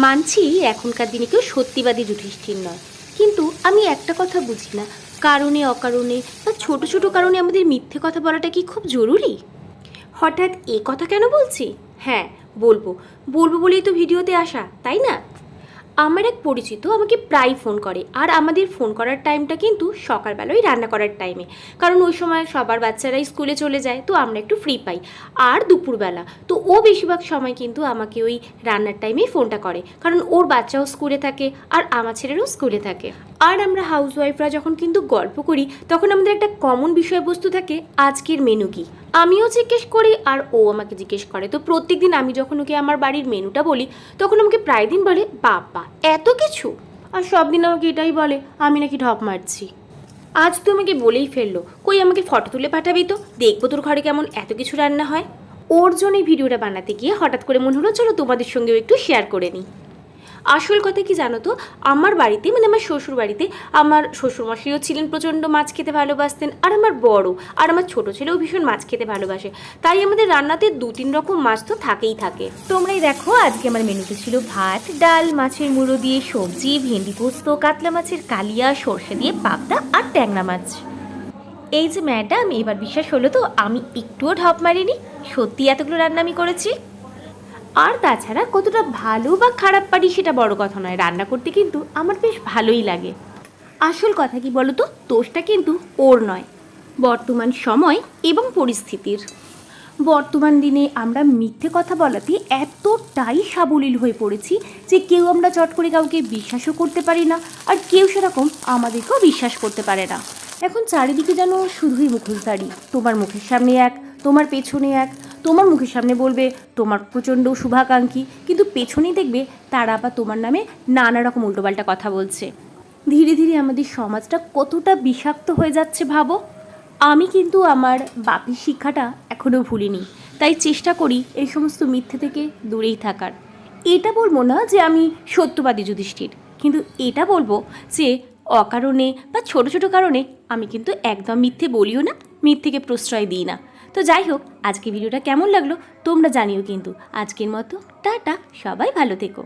মানছি এখনকার দিনে কেউ সত্যিবাদী যুধিষ্ঠির নয়, কিন্তু আমি একটা কথা বুঝি না, কারণে অকারণে বা ছোট ছোট কারণে আমাদের মিথ্যে কথা বলাটা কি খুব জরুরি? হঠাৎ এ কথা কেন বলছি? হ্যাঁ, বলবো বলবো বলেই তো ভিডিওতে আসা, তাই না? আমার এক পরিচিত আমাকে প্রায় ফোন করে, আর আমাদের ফোন করার টাইমটা কিন্তু সকালবেলায় রান্না করার টাইমে, কারণ ওই সময় সবার বাচ্চারাই স্কুলে চলে যায়, তো আমরা একটু ফ্রি পাই। আর দুপুরবেলা তো ও বেশিরভাগ সময় কিন্তু আমাকে ওই রান্নার টাইমেই ফোনটা করে, কারণ ওর বাচ্চাও স্কুলে থাকে আর আমার ছেলেরও স্কুলে থাকে। আর আমরা হাউসওয়াইফরা যখন কিন্তু গল্প করি, তখন আমাদের একটা কমন বিষয়বস্তু থাকে, আজকের মেনু কি। আমিও জিজ্ঞেস করি আর ও আমাকে জিজ্ঞেস করে, তো প্রত্যেকদিন আমি যখন ওকে আমার বাড়ির মেনুটা বলি, তখন আমাকে প্রায় দিন বলে বাবা এত কিছু, আর সব দিন আমাকে এটাই বলে আমি নাকি ঢপ মারছি। আজ তো আমাকে বলেই ফেললো, কই আমাকে ফটো তুলে পাঠাবি তো, দেখবো তোর ঘরে কেমন এত কিছু রান্না হয়। ওর জন্য এই ভিডিওটা বানাতে গিয়ে হঠাৎ করে মনে হলো চলো তোমাদের সঙ্গেও একটু শেয়ার করে নিই। আসল কথা কি জানো তো, আমার বাড়িতে মানে আমার শ্বশুর বাড়িতে আমার শ্বশুরমশাইও ছিলেন, প্রচণ্ড মাছ খেতে ভালোবাসতেন, আর আমার বড় আর আমার ছোট ছেলেও ভীষণ মাছ খেতে ভালোবাসে, তাই আমাদের রান্নাতে 2-3 রকম মাছ তো থাকেই থাকে। তোমরাই দেখো আজকে আমার মেনুতে ছিল ভাত, ডাল, মাছের মুড়ো দিয়ে সবজি, ভেন্ডি পোস্ত, কাতলা মাছের কালিয়া, সর্ষে দিয়ে পাবদা আর ট্যাংরা মাছ। এই যে ম্যাডাম, এবার বিশ্বাস হলো তো আমি একটুও ঢপ মারিনি, সত্যি এতগুলো রান্না আমি করেছি। আর তাছাড়া কতটা ভালো বা খারাপ পারি সেটা বড় কথা নয়, রান্না করতে কিন্তু আমার বেশ ভালোই লাগে। আসল কথা কি বলো তো, দোষটা কিন্তু ওর নয়, বর্তমান সময় এবং পরিস্থিতির। বর্তমান দিনে আমরা মিথ্যে কথা বলাতে এতটাই সাবলীল হয়ে পড়েছি যে কেউ আমরা চট করে কাউকে বিশ্বাসও করতে পারি না, আর কেউ সেরকম আমাদেরকেও বিশ্বাস করতে পারে না। এখন চারিদিকে যেন শুধুই মুখোশধারী, তোমার মুখের সামনে এক, তোমার পেছনে এক। তোমার মুখের সামনে বলবে তোমার প্রচণ্ড শুভাকাঙ্ক্ষী, কিন্তু পেছনেই দেখবে তারা আবার তোমার নামে নানা রকম উল্টোপাল্টা কথা বলছে। ধীরে ধীরে আমাদের সমাজটা কতটা বিষাক্ত হয়ে যাচ্ছে ভাবো। আমি কিন্তু আমার বাপের শিক্ষাটা এখনও ভুলিনি, তাই চেষ্টা করি এই সমস্ত মিথ্যে থেকে দূরেই থাকার। এটা বলবো না যে আমি সত্যবাদী যুধিষ্ঠির, কিন্তু এটা বলবো যে অকারণে বা ছোট ছোট কারণে আমি কিন্তু একদম মিথ্যে বলিও না, মিথ্যেকে প্রশ্রয় দিই না। তো যাই হোক, আজকে ভিডিওটা কেমন লাগলো তোমরা জানিও কিন্তু। আজকের মতো টাটা, সবাই ভালো থেকো।